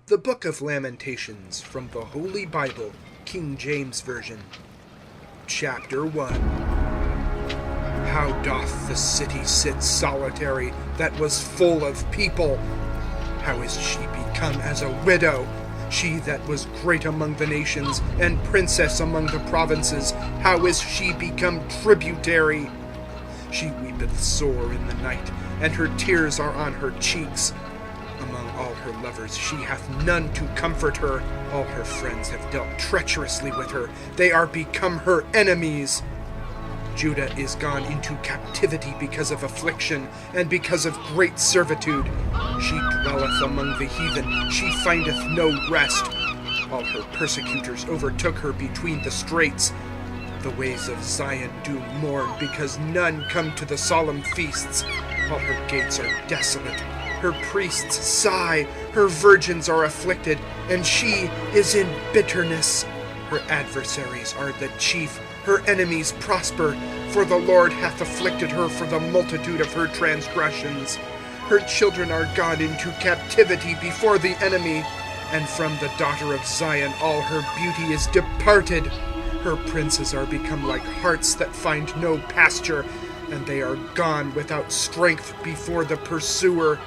The Book of Lamentations from the Holy Bible, King James Version. Chapter 1. How doth the city sit solitary that was full of people? How is she become as a widow? She that was great among the nations, and princess among the provinces, how is she become tributary? She weepeth sore in the night, and her tears are on her cheeks. Among all her lovers she hath none to comfort her. All her friends have dealt treacherously with her. They are become her enemies. Judah is gone into captivity because of affliction, and because of great servitude. She dwelleth among the heathen. She findeth no rest. All her persecutors overtook her between the straits. The ways of Zion do mourn, because none come to the solemn feasts. All her gates are desolate. Her priests sigh, her virgins are afflicted, and she is in bitterness. Her adversaries are the chief, her enemies prosper, for the Lord hath afflicted her for the multitude of her transgressions. Her children are gone into captivity before the enemy, and from the daughter of Zion all her beauty is departed. Her princes are become like harts that find no pasture, and they are gone without strength before the pursuer.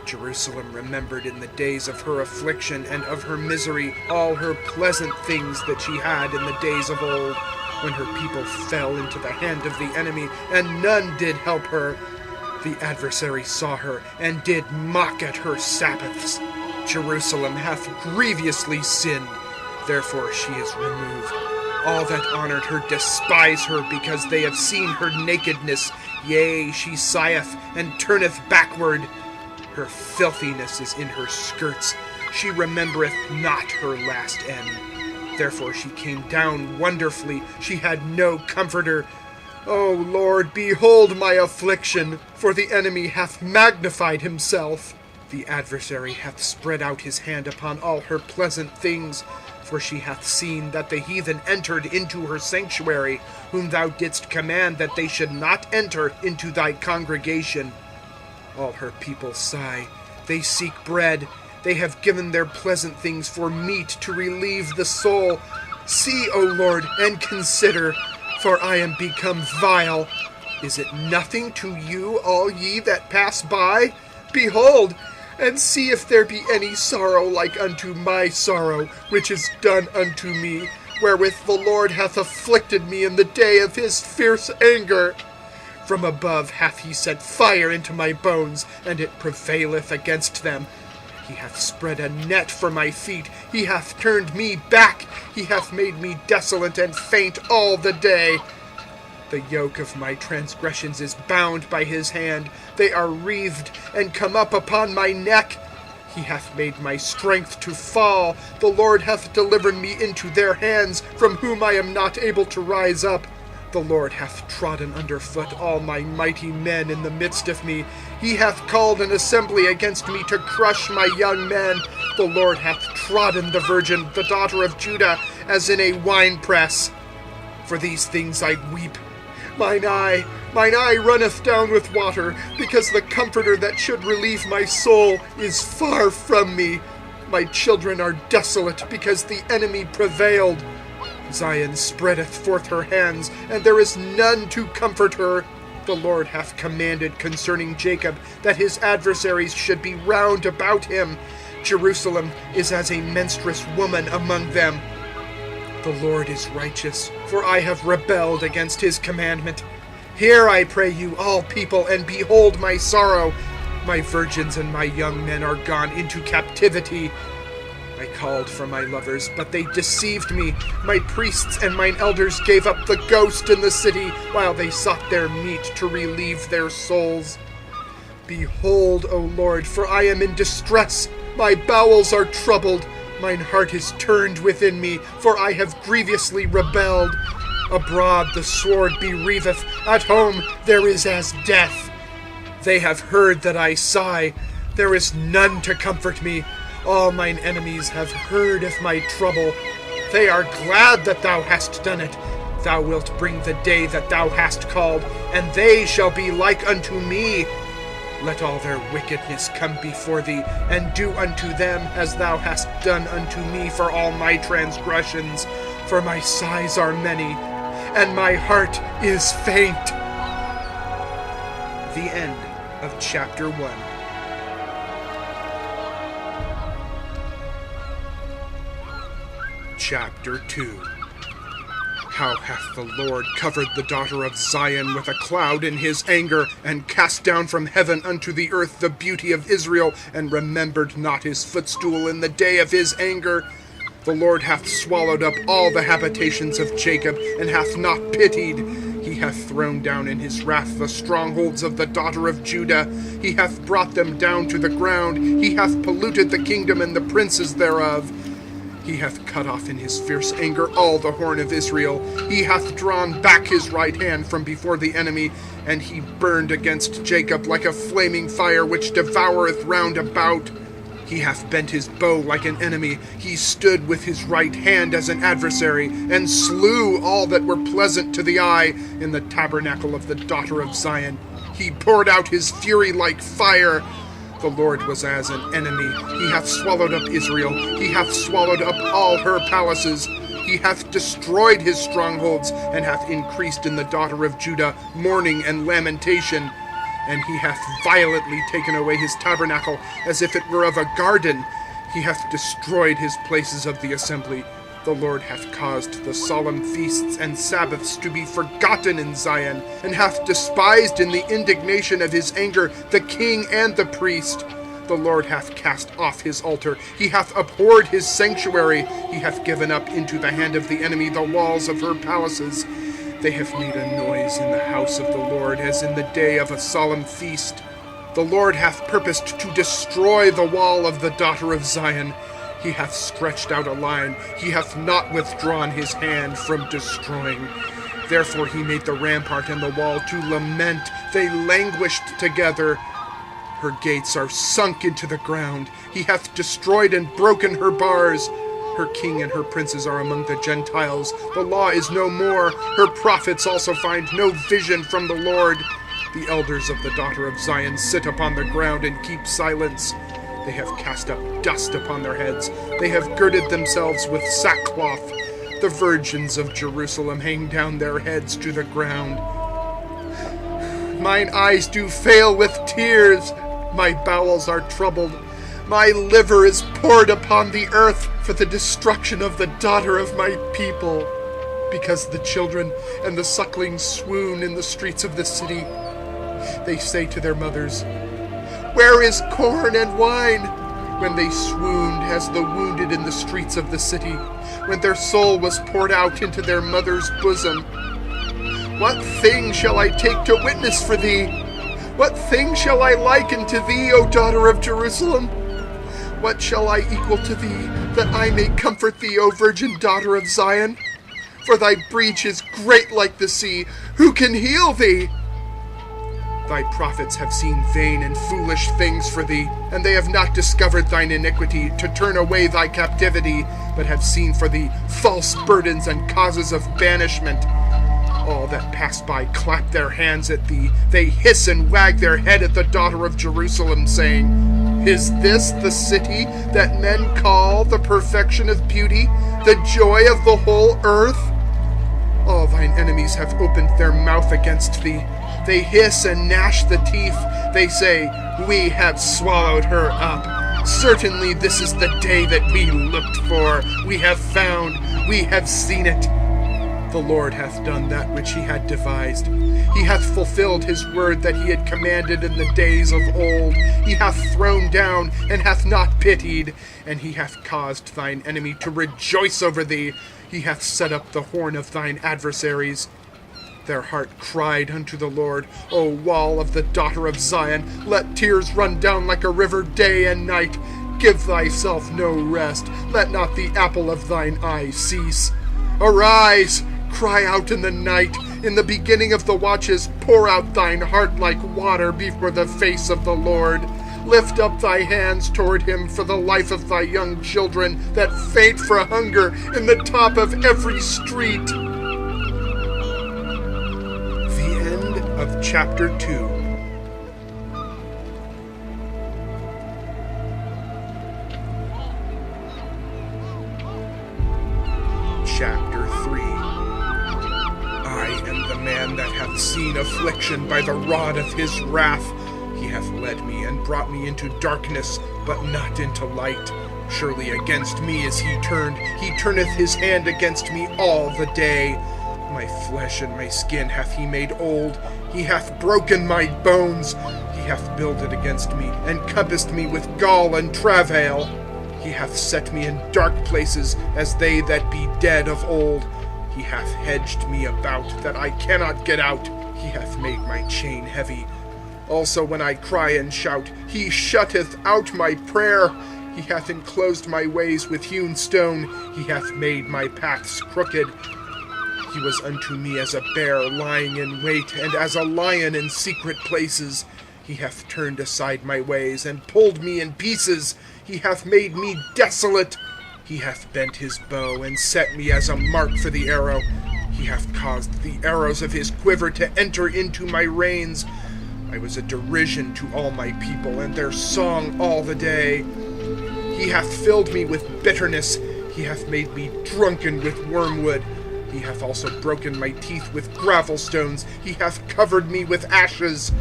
Jerusalem remembered in the days of her affliction and of her misery all her pleasant things that she had in the days of old, when her people fell into the hand of the enemy, and none did help her. The adversary saw her, and did mock at her Sabbaths. Jerusalem hath grievously sinned, therefore she is removed. All that honored her despise her, because they have seen her nakedness. Yea, she sigheth, and turneth backward. Her filthiness is in her skirts. She remembereth not her last end. Therefore she came down wonderfully. She had no comforter. O Lord, behold my affliction, for the enemy hath magnified himself. The adversary hath spread out his hand upon all her pleasant things, for she hath seen that the heathen entered into her sanctuary, whom thou didst command that they should not enter into thy congregation. All her people sigh, they seek bread. They have given their pleasant things for meat to relieve the soul. See, O Lord, and consider, for I am become vile. Is it nothing to you, all ye that pass by? Behold, and see if there be any sorrow like unto my sorrow, which is done unto me, wherewith the Lord hath afflicted me in the day of his fierce anger. From above hath he sent fire into my bones, and it prevaileth against them. He hath spread a net for my feet. He hath turned me back. He hath made me desolate and faint all the day. The yoke of my transgressions is bound by his hand. They are wreathed and come up upon my neck. He hath made my strength to fall. The Lord hath delivered me into their hands, from whom I am not able to rise up. The Lord hath trodden under foot all my mighty men in the midst of me. He hath called an assembly against me to crush my young men. The Lord hath trodden the virgin, the daughter of Judah, as in a winepress. For these things I weep. Mine eye runneth down with water, because the Comforter that should relieve my soul is far from me. My children are desolate, because the enemy prevailed. Zion spreadeth forth her hands, and there is none to comfort her. The Lord hath commanded concerning Jacob, that his adversaries should be round about him. Jerusalem is as a menstruous woman among them. The Lord is righteous, for I have rebelled against his commandment. Hear, I pray you, all people, and behold my sorrow. My virgins and my young men are gone into captivity. I called for my lovers, but they deceived me. My priests and mine elders gave up the ghost in the city, while they sought their meat to relieve their souls. Behold, O Lord, for I am in distress. My bowels are troubled. Mine heart is turned within me, for I have grievously rebelled. Abroad the sword bereaveth, at home there is as death. They have heard that I sigh. There is none to comfort me. All mine enemies have heard of my trouble. They are glad that thou hast done it. Thou wilt bring the day that thou hast called, and they shall be like unto me. Let all their wickedness come before thee, and do unto them as thou hast done unto me for all my transgressions. For my sighs are many, and my heart is faint. The end of chapter 1. Chapter 2. How hath the Lord covered the daughter of Zion with a cloud in his anger, and cast down from heaven unto the earth the beauty of Israel, and remembered not his footstool in the day of his anger. The Lord hath swallowed up all the habitations of Jacob, and hath not pitied. He hath thrown down in his wrath the strongholds of the daughter of Judah. He hath brought them down to the ground. He hath polluted the kingdom and the princes thereof. He hath cut off in his fierce anger all the horn of Israel. He hath drawn back his right hand from before the enemy, and he burned against Jacob like a flaming fire which devoureth round about. He hath bent his bow like an enemy. He stood with his right hand as an adversary, and slew all that were pleasant to the eye in the tabernacle of the daughter of Zion. He poured out his fury like fire. The Lord was as an enemy. He hath swallowed up Israel. He hath swallowed up all her palaces. He hath destroyed his strongholds, and hath increased in the daughter of Judah mourning and lamentation. And he hath violently taken away his tabernacle, as if it were of a garden. He hath destroyed his places of the assembly. The Lord hath caused the solemn feasts and Sabbaths to be forgotten in Zion, and hath despised in the indignation of his anger the king and the priest. The Lord hath cast off his altar. He hath abhorred his sanctuary. He hath given up into the hand of the enemy the walls of her palaces. They have made a noise in the house of the Lord, as in the day of a solemn feast. The Lord hath purposed to destroy the wall of the daughter of Zion. He hath stretched out a line. He hath not withdrawn his hand from destroying. Therefore he made the rampart and the wall to lament. They languished together. Her gates are sunk into the ground. He hath destroyed and broken her bars. Her king and her princes are among the Gentiles. The law is no more. Her prophets also find no vision from the Lord. The elders of the daughter of Zion sit upon the ground and keep silence. They have cast up dust upon their heads. They have girded themselves with sackcloth. The virgins of Jerusalem hang down their heads to the ground. Mine eyes do fail with tears. My bowels are troubled. My liver is poured upon the earth for the destruction of the daughter of my people. Because the children and the sucklings swoon in the streets of the city. They say to their mothers, "Where is corn and wine?" When they swooned as the wounded in the streets of the city, when their soul was poured out into their mother's bosom. What thing shall I take to witness for thee? What thing shall I liken to thee, O daughter of Jerusalem? What shall I equal to thee, that I may comfort thee, O virgin daughter of Zion? For thy breach is great like the sea. Who can heal thee? Thy prophets have seen vain and foolish things for thee, and they have not discovered thine iniquity, to turn away thy captivity, but have seen for thee false burdens and causes of banishment. All that pass by clap their hands at thee. They hiss and wag their head at the daughter of Jerusalem, saying, Is this the city that men call the perfection of beauty, the joy of the whole earth? All thine enemies have opened their mouth against thee. They hiss and gnash the teeth. They say, We have swallowed her up. Certainly this is the day that we looked for. We have found, we have seen it. The Lord hath done that which he had devised. He hath fulfilled his word that he had commanded in the days of old. He hath thrown down and hath not pitied, and he hath caused thine enemy to rejoice over thee. He hath set up the horn of thine adversaries. Their heart cried unto the Lord, O wall of the daughter of Zion, let tears run down like a river day and night. Give thyself no rest, let not the apple of thine eye cease. Arise, cry out in the night. In the beginning of the watches, pour out thine heart like water before the face of the Lord. Lift up thy hands toward him for the life of thy young children that faint for hunger in the top of every street. The end of chapter 2. hath seen affliction by the rod of his wrath. He hath led me and brought me into darkness, but not into light. Surely against me is he turned. He turneth his hand against me all the day. My flesh and my skin hath he made old. He hath broken my bones. He hath builded against me, and compassed me with gall and travail. He hath set me in dark places, as they that be dead of old. He hath hedged me about, that I cannot get out. He hath made my chain heavy. Also when I cry and shout, he shutteth out my prayer. He hath enclosed my ways with hewn stone. He hath made my paths crooked. He was unto me as a bear lying in wait, and as a lion in secret places. He hath turned aside my ways, and pulled me in pieces. He hath made me desolate. He hath bent his bow, and set me as a mark for the arrow. He hath caused the arrows of his quiver to enter into my reins. I was a derision to all my people, and their song all the day. He hath filled me with bitterness. He hath made me drunken with wormwood. He hath also broken my teeth with gravel stones. He hath covered me with ashes.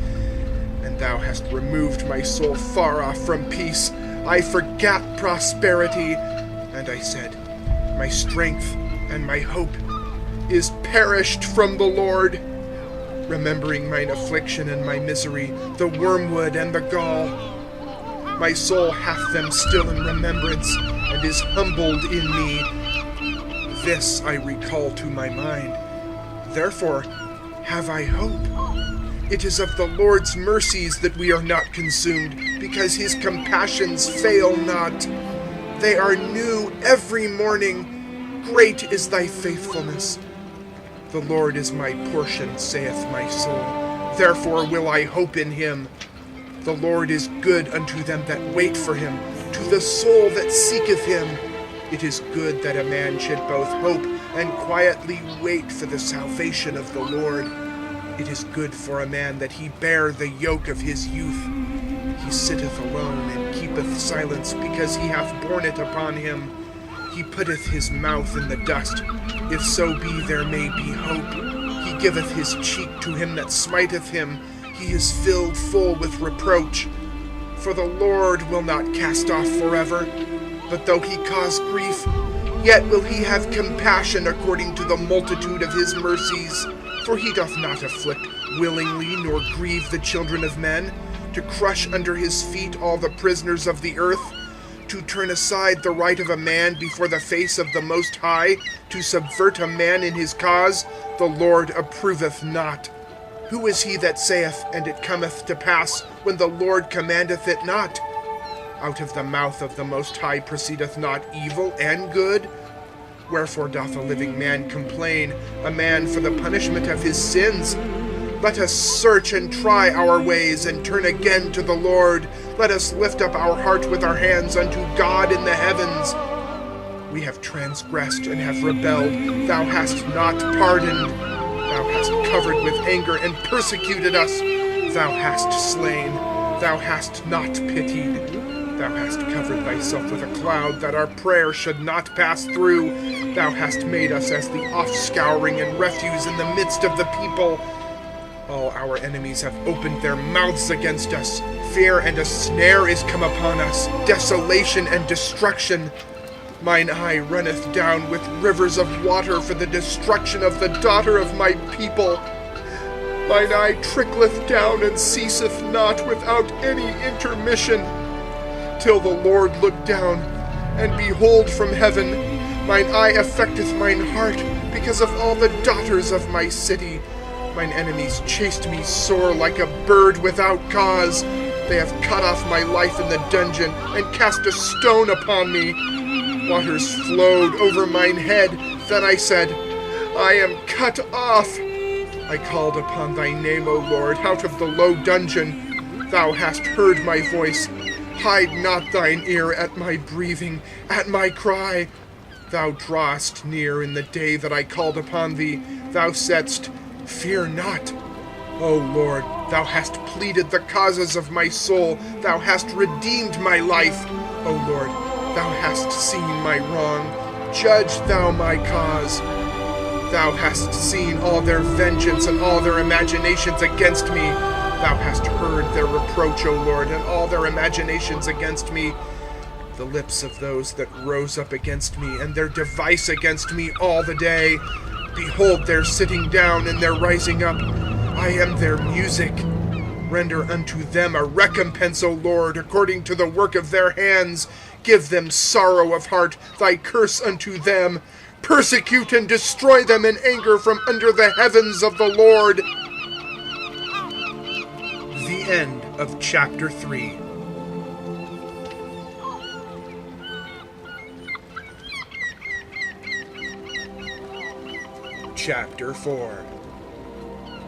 And thou hast removed my soul far off from peace. I forgat prosperity. And I said, my strength and my hope is perished from the Lord. Remembering mine affliction and my misery, the wormwood and the gall. My soul hath them still in remembrance, and is humbled in me. This I recall to my mind. Therefore have I hope. It is of the Lord's mercies that we are not consumed, because his compassions fail not. They are new every morning. Great is thy faithfulness. The Lord is my portion, saith my soul. Therefore will I hope in him. The Lord is good unto them that wait for him, to the soul that seeketh him. It is good that a man should both hope and quietly wait for the salvation of the Lord. It is good for a man that he bear the yoke of his youth. He sitteth alone and keepeth silence, because he hath borne it upon him. He putteth his mouth in the dust. If so be there may be hope. He giveth his cheek to him that smiteth him. He is filled full with reproach. For the Lord will not cast off forever. But though he cause grief, yet will he have compassion according to the multitude of his mercies. For he doth not afflict willingly, nor grieve the children of men, to crush under his feet all the prisoners of the earth, to turn aside the right of a man before the face of the Most High, to subvert a man in his cause, the Lord approveth not. Who is he that saith, and it cometh to pass, when the Lord commandeth it not? Out of the mouth of the Most High proceedeth not evil and good? Wherefore doth a living man complain, a man for the punishment of his sins? Let us search and try our ways, and turn again to the Lord. Let us lift up our heart with our hands unto God in the heavens. We have transgressed and have rebelled. Thou hast not pardoned. Thou hast covered with anger and persecuted us. Thou hast slain. Thou hast not pitied. Thou hast covered thyself with a cloud, that our prayer should not pass through. Thou hast made us as the offscouring and refuse in the midst of the people. All our enemies have opened their mouths against us. Fear and a snare is come upon us, desolation and destruction. Mine eye runneth down with rivers of water for the destruction of the daughter of my people. Mine eye trickleth down and ceaseth not without any intermission, till the Lord look down and behold from heaven. Mine eye affecteth mine heart because of all the daughters of my city. Mine enemies chased me sore like a bird without cause. They have cut off my life in the dungeon, and cast a stone upon me. Waters flowed over mine head. Then I said, I am cut off. I called upon thy name, O Lord, out of the low dungeon. Thou hast heard my voice. Hide not thine ear at my breathing, at my cry. Thou drawest near in the day that I called upon thee. Thou saidst, Fear not. O Lord, thou hast pleaded the causes of my soul. Thou hast redeemed my life. O Lord, thou hast seen my wrong. Judge thou my cause. Thou hast seen all their vengeance and all their imaginations against me. Thou hast heard their reproach, O Lord, and all their imaginations against me. The lips of those that rose up against me, and their device against me all the day. Behold their sitting down and their rising up. I am their music. Render unto them a recompense, O Lord, according to the work of their hands. Give them sorrow of heart, thy curse unto them. Persecute and destroy them in anger from under the heavens of the Lord. The end of chapter 3. Chapter 4.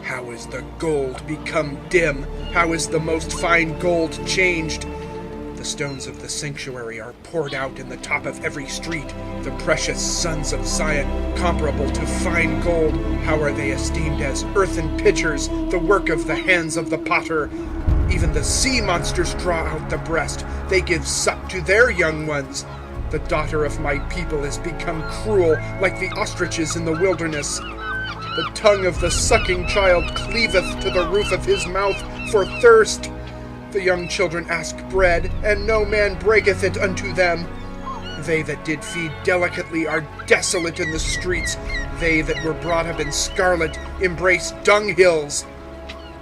How is the gold become dim? How is the most fine gold changed? The stones of the sanctuary are poured out in the top of every street. The precious sons of Zion, comparable to fine gold, how are they esteemed as earthen pitchers, the work of the hands of the potter? Even the sea monsters draw out the breast. They give suck to their young ones. The daughter of my people is become cruel, like the ostriches in the wilderness. The tongue of the sucking child cleaveth to the roof of his mouth for thirst. The young children ask bread, and no man breaketh it unto them. They that did feed delicately are desolate in the streets. They that were brought up in scarlet embrace dunghills.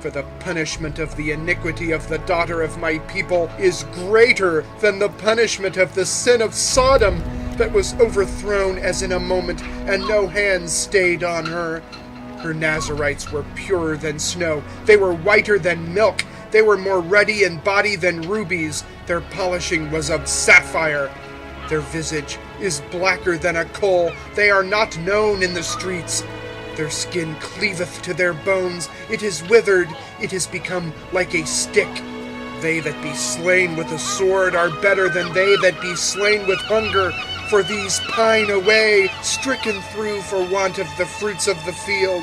For the punishment of the iniquity of the daughter of my people is greater than the punishment of the sin of Sodom, that was overthrown as in a moment, and no hands stayed on her. Her Nazarites were purer than snow. They were whiter than milk. They were more ruddy in body than rubies. Their polishing was of sapphire. Their visage is blacker than a coal. They are not known in the streets. Their skin cleaveth to their bones. It is withered. It is become like a stick. They that be slain with a sword are better than they that be slain with hunger. For these pine away, stricken through for want of the fruits of the field.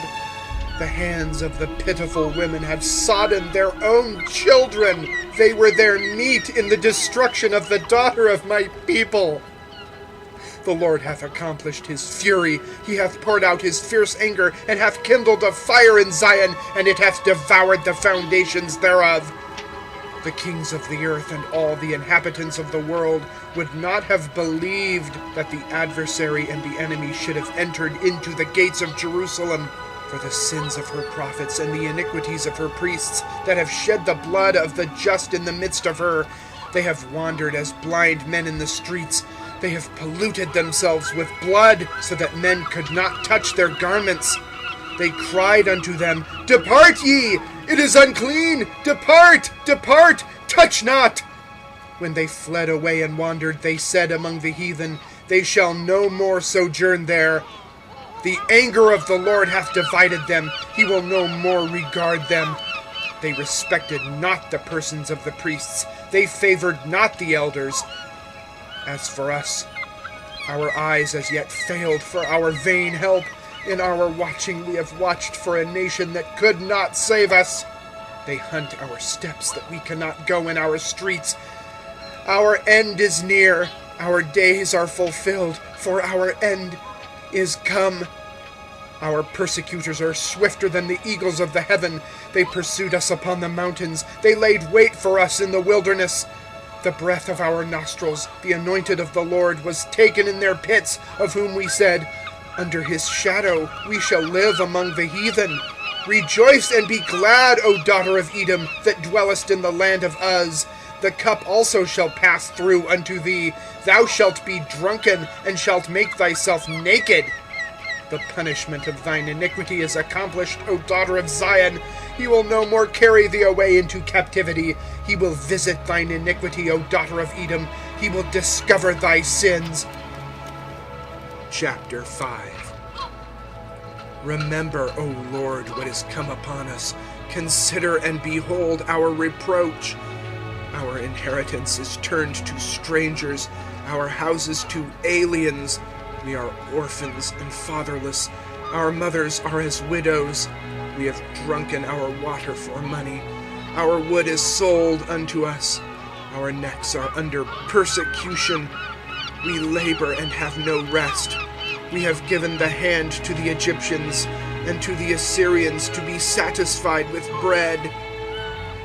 The hands of the pitiful women have sodden their own children. They were their meat in the destruction of the daughter of my people. The Lord hath accomplished his fury. He hath poured out his fierce anger, and hath kindled a fire in Zion, and it hath devoured the foundations thereof. The kings of the earth and all the inhabitants of the world would not have believed that the adversary and the enemy should have entered into the gates of Jerusalem. For the sins of her prophets and the iniquities of her priests that have shed the blood of the just in the midst of her, they have wandered as blind men in the streets. They have polluted themselves with blood, so that men could not touch their garments. They cried unto them, Depart ye! It is unclean! Depart! Depart! Touch not! When they fled away and wandered, they said among the heathen, They shall no more sojourn there. The anger of the Lord hath divided them. He will no more regard them. They respected not the persons of the priests. They favored not the elders. As for us, our eyes as yet failed for our vain help. In our watching we have watched for a nation that could not save us. They hunt our steps that we cannot go in our streets. Our end is near. Our days are fulfilled, for our end is come. Our persecutors are swifter than the eagles of the heaven. They pursued us upon the mountains. They laid wait for us in the wilderness. The breath of our nostrils, the anointed of the Lord, was taken in their pits, of whom we said, Under his shadow we shall live among the heathen. Rejoice and be glad, O daughter of Edom, that dwellest in the land of Uz. The cup also shall pass through unto thee. Thou shalt be drunken, and shalt make thyself naked. The punishment of thine iniquity is accomplished, O daughter of Zion. He will no more carry thee away into captivity. He will visit thine iniquity, O daughter of Edom. He will discover thy sins. Chapter 5. Remember, O Lord, what is come upon us. Consider and behold our reproach. Our inheritance is turned to strangers, our houses to aliens. We are orphans and fatherless. Our mothers are as widows. We have drunken our water for money. Our wood is sold unto us. Our necks are under persecution. We labor and have no rest. We have given the hand to the Egyptians, and to the Assyrians to be satisfied with bread.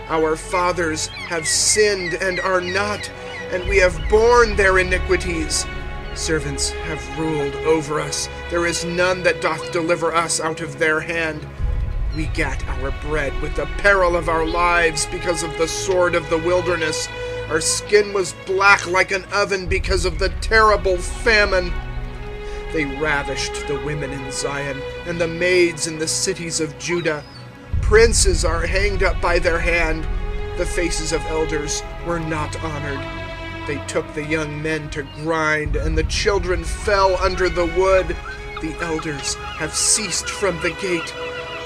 Our fathers have sinned and are not, and we have borne their iniquities. Servants have ruled over us. There is none that doth deliver us out of their hand. We gat our bread with the peril of our lives because of the sword of the wilderness. Our skin was black like an oven because of the terrible famine. They ravished the women in Zion and the maids in the cities of Judah. Princes are hanged up by their hand. The faces of elders were not honored. They took the young men to grind, and the children fell under the wood. The elders have ceased from the gate,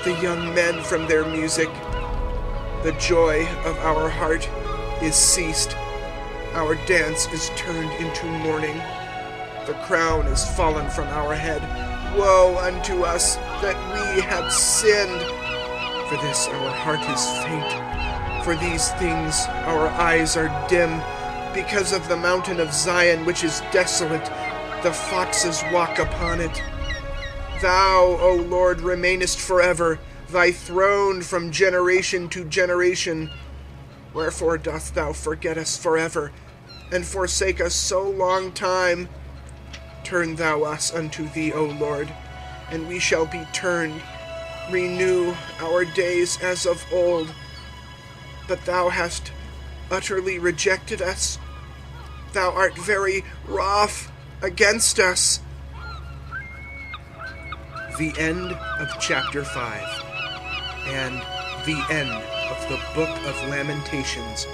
the young men from their music. The joy of our heart is ceased. Our dance is turned into mourning. The crown is fallen from our head. Woe unto us that we have sinned! For this our heart is faint. For these things our eyes are dim. Because of the mountain of Zion, which is desolate, the foxes walk upon it. Thou, O Lord, remainest forever, thy throne from generation to generation. Wherefore dost thou forget us forever, and forsake us so long time? Turn thou us unto thee, O Lord, and we shall be turned. Renew our days as of old. But thou hast utterly rejected us. Thou art very wroth against us. The end of chapter 5, and the end of the book of Lamentations.